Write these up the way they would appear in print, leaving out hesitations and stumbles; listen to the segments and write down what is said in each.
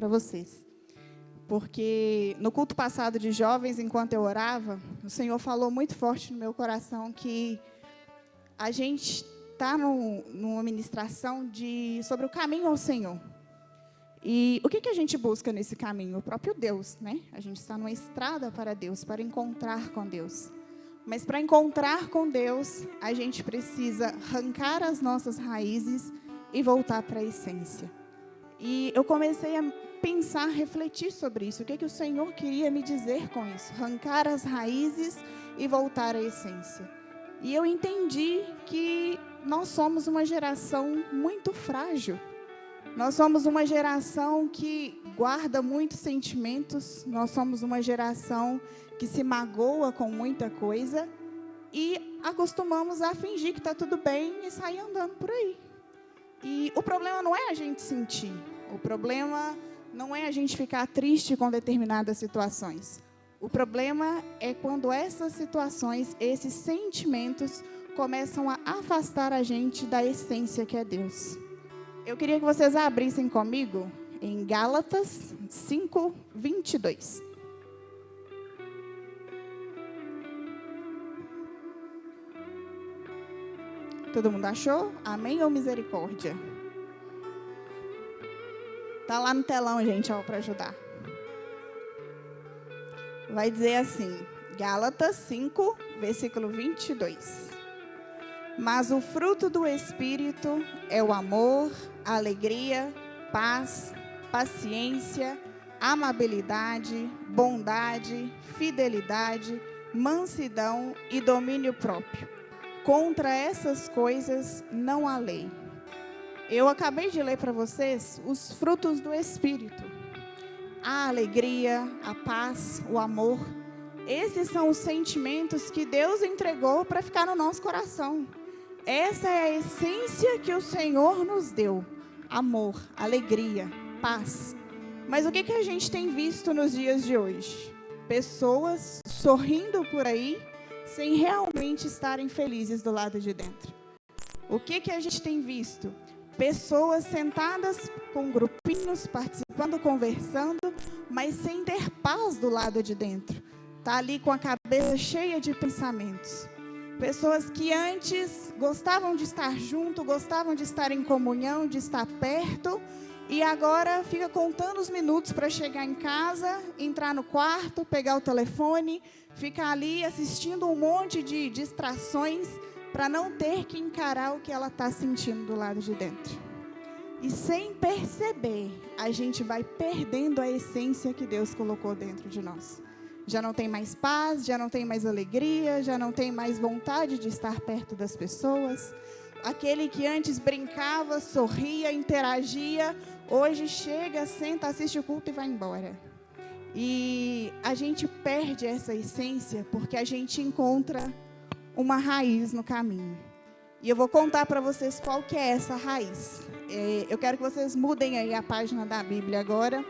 para vocês. Porque no culto passado de jovens, enquanto eu orava, o Senhor falou muito forte no meu coração que a gente está numa ministração sobre o caminho ao Senhor. E o que a gente busca nesse caminho? O próprio Deus, né? A gente está numa estrada para Deus, para encontrar com Deus. Mas para encontrar com Deus, a gente precisa arrancar as nossas raízes e voltar para a essência. E eu comecei a pensar, refletir sobre isso. O que o Senhor queria me dizer com isso? Arrancar as raízes e voltar à essência. E eu entendi que nós somos uma geração muito frágil. Nós somos uma geração que guarda muitos sentimentos. Nós somos uma geração que se magoa com muita coisa e acostumamos a fingir que está tudo bem e sair andando por aí. E o problema não é a gente sentir, o problema não é a gente ficar triste com determinadas situações. O problema é quando essas situações, esses sentimentos começam a afastar a gente da essência que é Deus. Eu queria que vocês abrissem comigo em Gálatas 5, 22. Todo mundo achou? Amém ou misericórdia? Tá lá no telão, gente, para ajudar. Vai dizer assim, Gálatas 5, versículo 22. Mas o fruto do Espírito é o amor, a alegria, paz, paciência, amabilidade, bondade, fidelidade, mansidão e domínio próprio. Contra essas coisas não há lei. Eu acabei de ler para vocês os frutos do Espírito. A alegria, a paz, o amor. Esses são os sentimentos que Deus entregou para ficar no nosso coração. Essa é a essência que o Senhor nos deu. Amor, alegria, paz. Mas o que a gente tem visto nos dias de hoje? Pessoas sorrindo por aí, sem realmente estarem felizes do lado de dentro. O que a gente tem visto? Pessoas sentadas com grupinhos, participando, conversando, mas sem ter paz do lado de dentro. Está ali com a cabeça cheia de pensamentos. Pessoas que antes gostavam de estar junto, gostavam de estar em comunhão, de estar perto, e agora fica contando os minutos para chegar em casa, entrar no quarto, pegar o telefone, ficar ali assistindo um monte de distrações para não ter que encarar o que ela está sentindo do lado de dentro. E sem perceber, a gente vai perdendo a essência que Deus colocou dentro de nós. Já não tem mais paz, já não tem mais alegria, já não tem mais vontade de estar perto das pessoas. Aquele que antes brincava, sorria, interagia, hoje chega, senta, assiste o culto e vai embora. E a gente perde essa essência porque a gente encontra uma raiz no caminho. E eu vou contar para vocês qual que é essa raiz. Eu quero que vocês mudem aí a página da Bíblia agora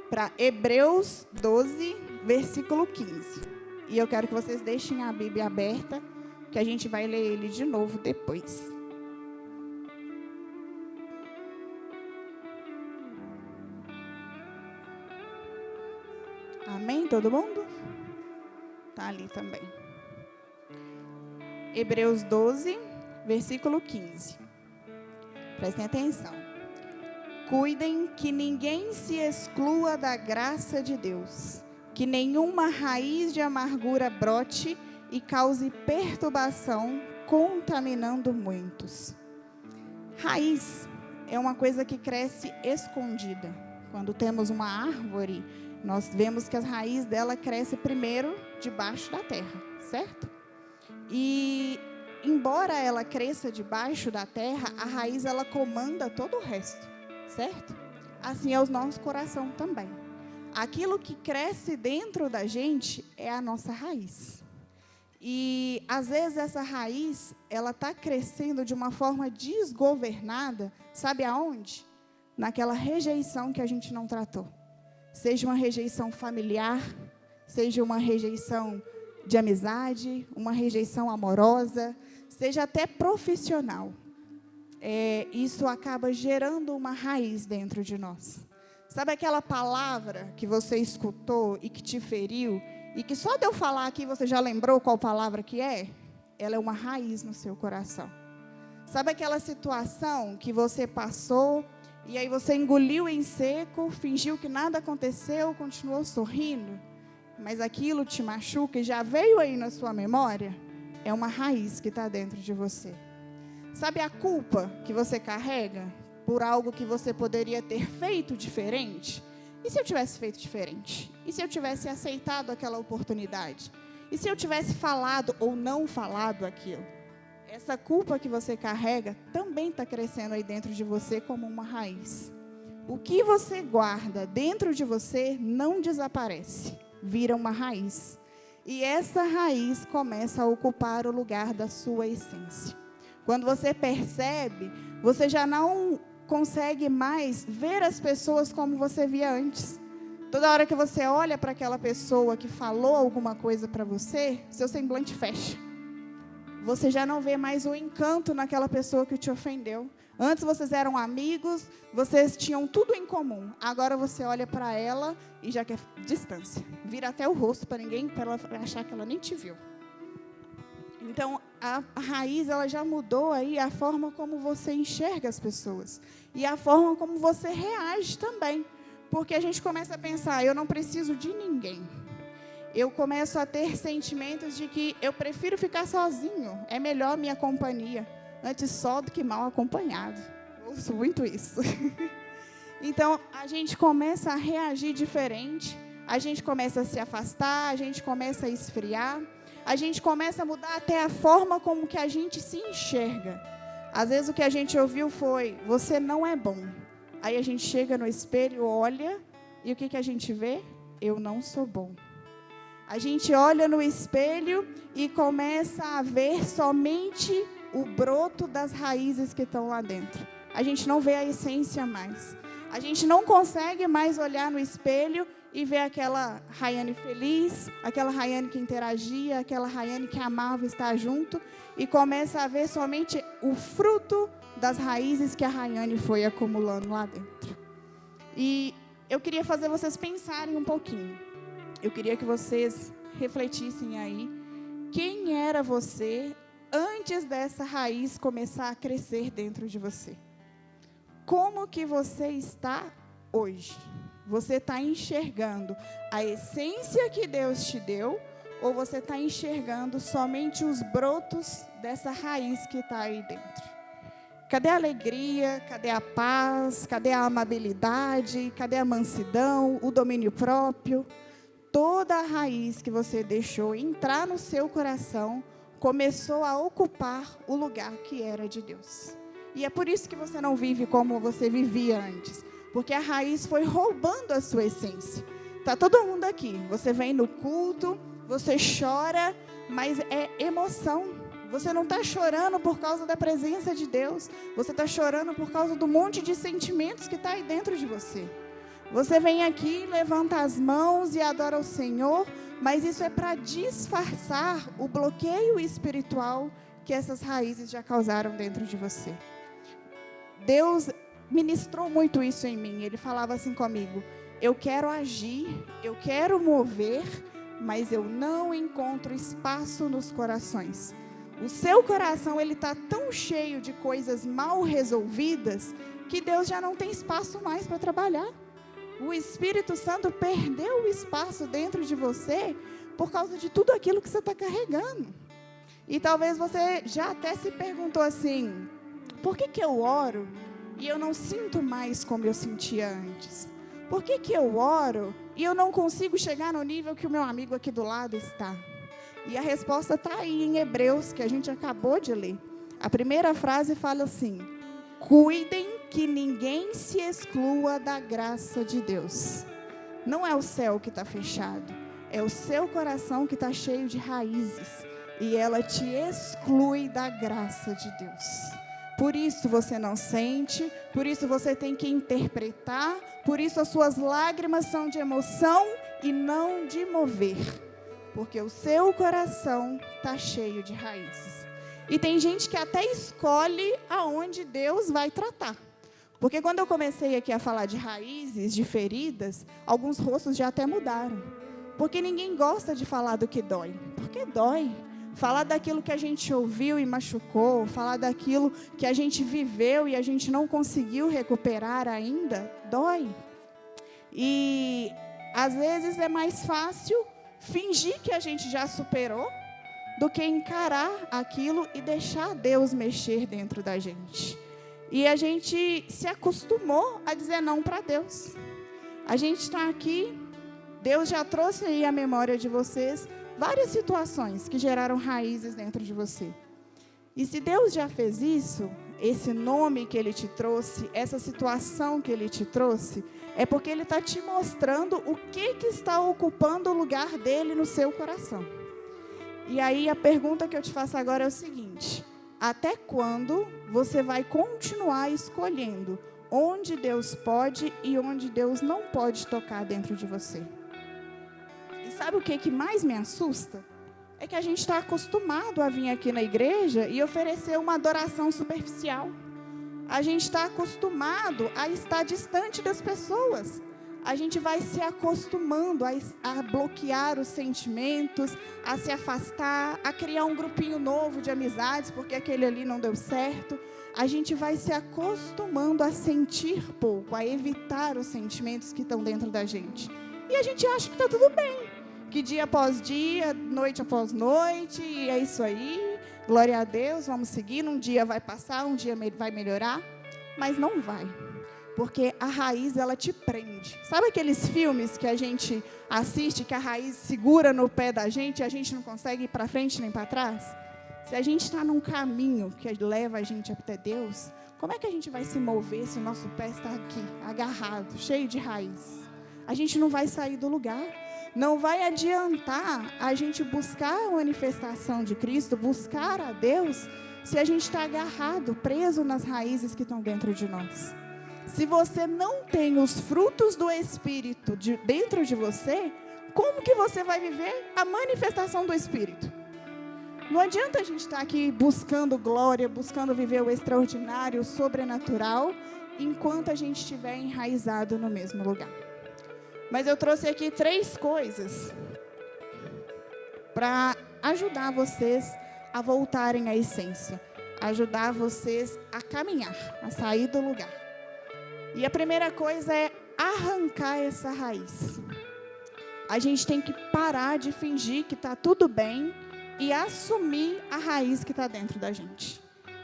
para Hebreus 12, versículo 15. E eu quero que vocês deixem a Bíblia aberta, que a gente vai ler ele de novo depois. Amém? Todo mundo? Está ali também. Hebreus 12, versículo 15. Prestem atenção. Cuidem que ninguém se exclua da graça de Deus, que nenhuma raiz de amargura brote e cause perturbação, contaminando muitos. Raiz é uma coisa que cresce escondida. Quando temos uma árvore, nós vemos que a raiz dela cresce primeiro debaixo da terra, certo? E embora ela cresça debaixo da terra, a raiz ela comanda todo o resto, certo? Assim é o nosso coração também. Aquilo que cresce dentro da gente é a nossa raiz. E às vezes essa raiz, ela está crescendo de uma forma desgovernada, sabe aonde? Naquela rejeição que a gente não tratou. Seja uma rejeição familiar, seja uma rejeição de amizade, uma rejeição amorosa, seja até profissional. Isso acaba gerando uma raiz dentro de nós. Sabe aquela palavra que você escutou e que te feriu, e que só de eu falar aqui você já lembrou qual palavra que é? Ela é uma raiz no seu coração. Sabe aquela situação que você passou, e aí você engoliu em seco, fingiu que nada aconteceu, continuou sorrindo, mas aquilo te machuca e já veio aí na sua memória? É uma raiz que está dentro de você. Sabe a culpa que você carrega por algo que você poderia ter feito diferente? E se eu tivesse feito diferente? E se eu tivesse aceitado aquela oportunidade? E se eu tivesse falado ou não falado aquilo? Essa culpa que você carrega também está crescendo aí dentro de você como uma raiz. O que você guarda dentro de você não desaparece, vira uma raiz. E essa raiz começa a ocupar o lugar da sua essência. Quando você percebe, você já não consegue mais ver as pessoas como você via antes. Toda hora que você olha para aquela pessoa que falou alguma coisa para você, seu semblante fecha. Você já não vê mais o encanto naquela pessoa que te ofendeu. Antes vocês eram amigos, vocês tinham tudo em comum. Agora você olha para ela e já quer distância. Vira até o rosto para ela achar que ela nem te viu. Então, a raiz, ela já mudou aí a forma como você enxerga as pessoas. E a forma como você reage também. Porque a gente começa a pensar, eu não preciso de ninguém. Eu começo a ter sentimentos de que eu prefiro ficar sozinho. É melhor minha companhia. Antes só do que mal acompanhado. Ouço muito isso. Então, a gente começa a reagir diferente. A gente começa a se afastar. A gente começa a esfriar. A gente começa a mudar até a forma como que a gente se enxerga. Às vezes o que a gente ouviu foi, você não é bom. Aí a gente chega no espelho, olha, e o que a gente vê? Eu não sou bom. A gente olha no espelho e começa a ver somente o broto das raízes que estão lá dentro. A gente não vê a essência mais. A gente não consegue mais olhar no espelho e ver aquela Rayane feliz, aquela Rayane que interagia, aquela Rayane que amava estar junto, e começa a ver somente o fruto das raízes que a Rayane foi acumulando lá dentro. E eu queria fazer vocês pensarem um pouquinho. Eu queria que vocês refletissem aí, quem era você antes dessa raiz começar a crescer dentro de você? Como que você está hoje? Você está enxergando a essência que Deus te deu, ou você está enxergando somente os brotos dessa raiz que está aí dentro? Cadê a alegria? Cadê a paz? Cadê a amabilidade? Cadê a mansidão? O domínio próprio? Toda a raiz que você deixou entrar no seu coração começou a ocupar o lugar que era de Deus. E é por isso que você não vive como você vivia antes. Porque a raiz foi roubando a sua essência. Está todo mundo aqui. Você vem no culto, você chora, mas é emoção. Você não está chorando por causa da presença de Deus. Você está chorando por causa do monte de sentimentos que está aí dentro de você. Você vem aqui, levanta as mãos e adora o Senhor, mas isso é para disfarçar o bloqueio espiritual que essas raízes já causaram dentro de você. Deus ministrou muito isso em mim. Ele falava assim comigo: eu quero agir, eu quero mover, mas eu não encontro espaço nos corações. O seu coração, ele está tão cheio de coisas mal resolvidas que Deus já não tem espaço mais para trabalhar. O Espírito Santo perdeu o espaço dentro de você por causa de tudo aquilo que você está carregando. E talvez você já até se perguntou assim: por que eu oro e eu não sinto mais como eu sentia antes? Por que eu oro e eu não consigo chegar no nível que o meu amigo aqui do lado está? E a resposta está aí em Hebreus, que a gente acabou de ler. A primeira frase fala assim: cuidem que ninguém se exclua da graça de Deus. Não é o céu que está fechado, é o seu coração que está cheio de raízes, e ela te exclui da graça de Deus. Por isso você não sente, por isso você tem que interpretar, por isso as suas lágrimas são de emoção e não de mover, porque o seu coração está cheio de raízes. E tem gente que até escolhe aonde Deus vai tratar, Porque quando eu comecei aqui a falar de raízes, de feridas, alguns rostos já até mudaram. Porque ninguém gosta de falar do que dói. Porque dói. Falar daquilo que a gente ouviu e machucou, falar daquilo que a gente viveu e a gente não conseguiu recuperar ainda, dói. E às vezes é mais fácil fingir que a gente já superou do que encarar aquilo e deixar Deus mexer dentro da gente. E a gente se acostumou a dizer não para Deus. A gente está aqui, Deus já trouxe aí à memória de vocês várias situações que geraram raízes dentro de você. E se Deus já fez isso, esse nome que Ele te trouxe, essa situação que Ele te trouxe, é porque Ele está te mostrando o que está ocupando o lugar dEle no seu coração. E aí a pergunta que eu te faço agora é o seguinte: até quando você vai continuar escolhendo onde Deus pode e onde Deus não pode tocar dentro de você? E sabe o que mais me assusta? É que a gente está acostumado a vir aqui na igreja e oferecer uma adoração superficial. A gente está acostumado a estar distante das pessoas. A gente vai se acostumando a bloquear os sentimentos, a se afastar, a criar um grupinho novo de amizades, porque aquele ali não deu certo. A gente vai se acostumando a sentir pouco, a evitar os sentimentos que estão dentro da gente. E a gente acha que está tudo bem, que dia após dia, noite após noite, e é isso aí, glória a Deus, vamos seguir, um dia vai passar, um dia vai melhorar, mas não vai. Porque a raiz, ela te prende. Sabe aqueles filmes que a gente assiste, que a raiz segura no pé da gente e a gente não consegue ir para frente nem para trás? Se a gente está num caminho que leva a gente até Deus, como é que a gente vai se mover se o nosso pé está aqui, agarrado, cheio de raiz? A gente não vai sair do lugar. Não vai adiantar a gente buscar a manifestação de Cristo, buscar a Deus, se a gente está agarrado, preso nas raízes que estão dentro de nós. Se você não tem os frutos do Espírito dentro de você, como que você vai viver a manifestação do Espírito? Não adianta a gente estar aqui buscando glória, buscando viver o extraordinário, o sobrenatural, enquanto a gente estiver enraizado no mesmo lugar. Mas eu trouxe aqui 3 coisas para ajudar vocês a voltarem à essência, ajudar vocês a caminhar, a sair do lugar. E a primeira coisa é arrancar essa raiz. A gente tem que parar de fingir que está tudo bem e assumir a raiz que está dentro da gente.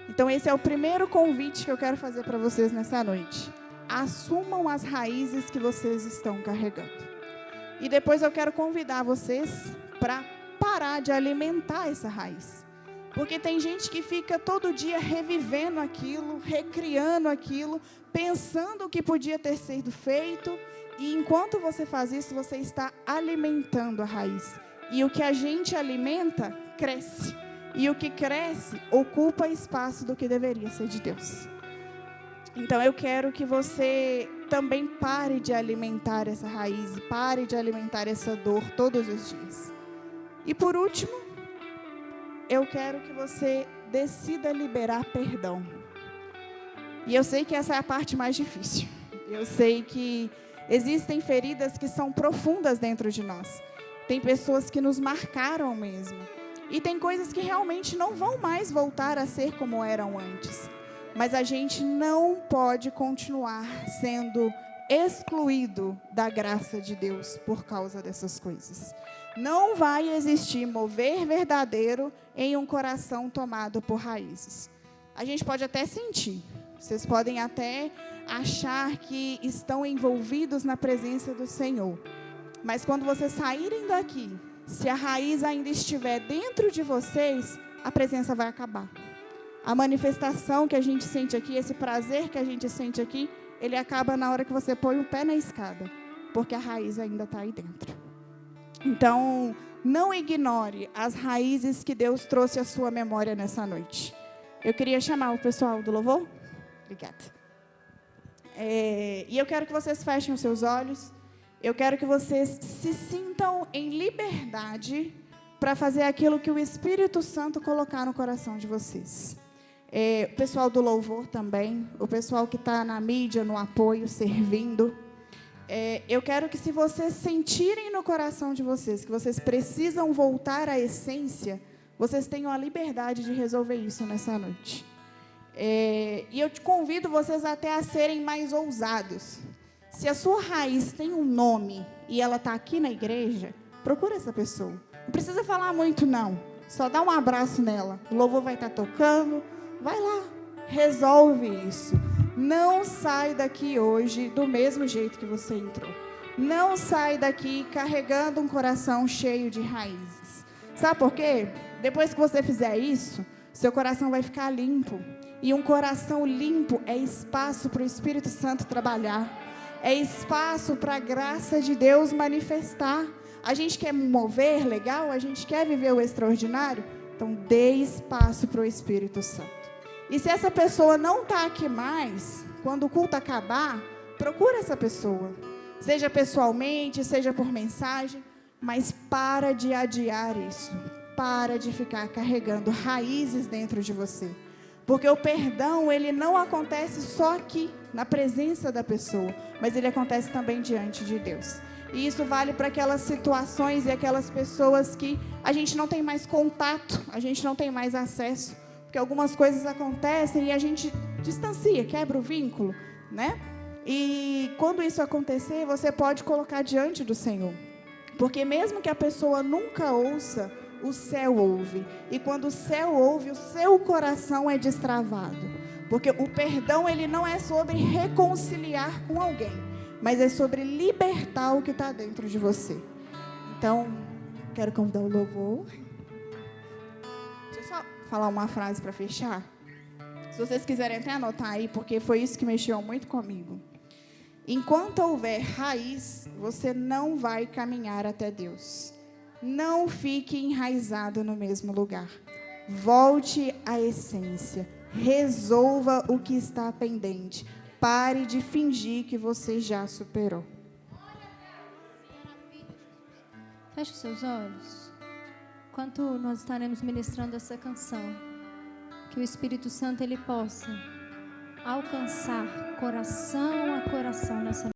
Então esse é o primeiro convite que eu quero fazer para vocês nessa noite. Assumam as raízes que vocês estão carregando. E depois eu quero convidar vocês para parar de alimentar essa raiz. Porque tem gente que fica todo dia revivendo aquilo, recriando aquilo, pensando o que podia ter sido feito. E enquanto você faz isso, você está alimentando a raiz. E o que a gente alimenta, cresce. E o que cresce, ocupa espaço do que deveria ser de Deus. Então eu quero que você também pare de alimentar essa raiz, pare de alimentar essa dor todos os dias. E por último, eu quero que você decida liberar perdão. E eu sei que essa é a parte mais difícil. Eu sei que existem feridas que são profundas dentro de nós. Tem pessoas que nos marcaram mesmo. E tem coisas que realmente não vão mais voltar a ser como eram antes. Mas a gente não pode continuar sendo excluído da graça de Deus por causa dessas coisas. Não vai existir mover verdadeiro em um coração tomado por raízes. A gente pode até sentir, vocês podem até achar que estão envolvidos na presença do Senhor. Mas quando vocês saírem daqui, se a raiz ainda estiver dentro de vocês, a presença vai acabar. A manifestação que a gente sente aqui, esse prazer que a gente sente aqui, ele acaba na hora que você põe o pé na escada, porque a raiz ainda está aí dentro. Então, não ignore as raízes que Deus trouxe à sua memória nessa noite. Eu queria chamar o pessoal do louvor. Obrigada. E eu quero que vocês fechem os seus olhos. Eu quero que vocês se sintam em liberdade para fazer aquilo que o Espírito Santo colocar no coração de vocês. O pessoal do louvor também, o pessoal que está na mídia, no apoio, servindo. Eu quero que, se vocês sentirem no coração de vocês que vocês precisam voltar à essência, vocês tenham a liberdade de resolver isso nessa noite. E eu te convido vocês até a serem mais ousados. Se a sua raiz tem um nome e ela está aqui na igreja, procura essa pessoa. Não precisa falar muito, não. Só dá um abraço nela. O louvor vai estar tocando. Vai lá, resolve isso. Não sai daqui hoje do mesmo jeito que você entrou. Não sai daqui carregando um coração cheio de raízes. Sabe por quê? Depois que você fizer isso, seu coração vai ficar limpo. E um coração limpo é espaço para o Espírito Santo trabalhar. É espaço para a graça de Deus manifestar. A gente quer mover, legal? A gente quer viver o extraordinário? Então, dê espaço para o Espírito Santo. E se essa pessoa não está aqui mais, quando o culto acabar, procura essa pessoa. Seja pessoalmente, seja por mensagem, mas para de adiar isso. Para de ficar carregando raízes dentro de você. Porque o perdão, ele não acontece só aqui, na presença da pessoa, mas ele acontece também diante de Deus. E isso vale para aquelas situações e aquelas pessoas que a gente não tem mais contato, a gente não tem mais acesso, porque algumas coisas acontecem e a gente distancia, quebra o vínculo, né? E quando isso acontecer, você pode colocar diante do Senhor. Porque mesmo que a pessoa nunca ouça, o céu ouve. E quando o céu ouve, o seu coração é destravado. Porque o perdão, ele não é sobre reconciliar com alguém, mas é sobre libertar o que está dentro de você. Então, quero convidar o louvor. Deixa eu só falar uma frase para fechar. Se vocês quiserem até anotar aí, porque foi isso que mexeu muito comigo. Enquanto houver raiz, você não vai caminhar até Deus. Não fique enraizado no mesmo lugar. Volte à essência. Resolva o que está pendente. Pare de fingir que você já superou. Feche os seus olhos. Enquanto nós estaremos ministrando essa canção, que o Espírito Santo ele possa alcançar coração a coração nessa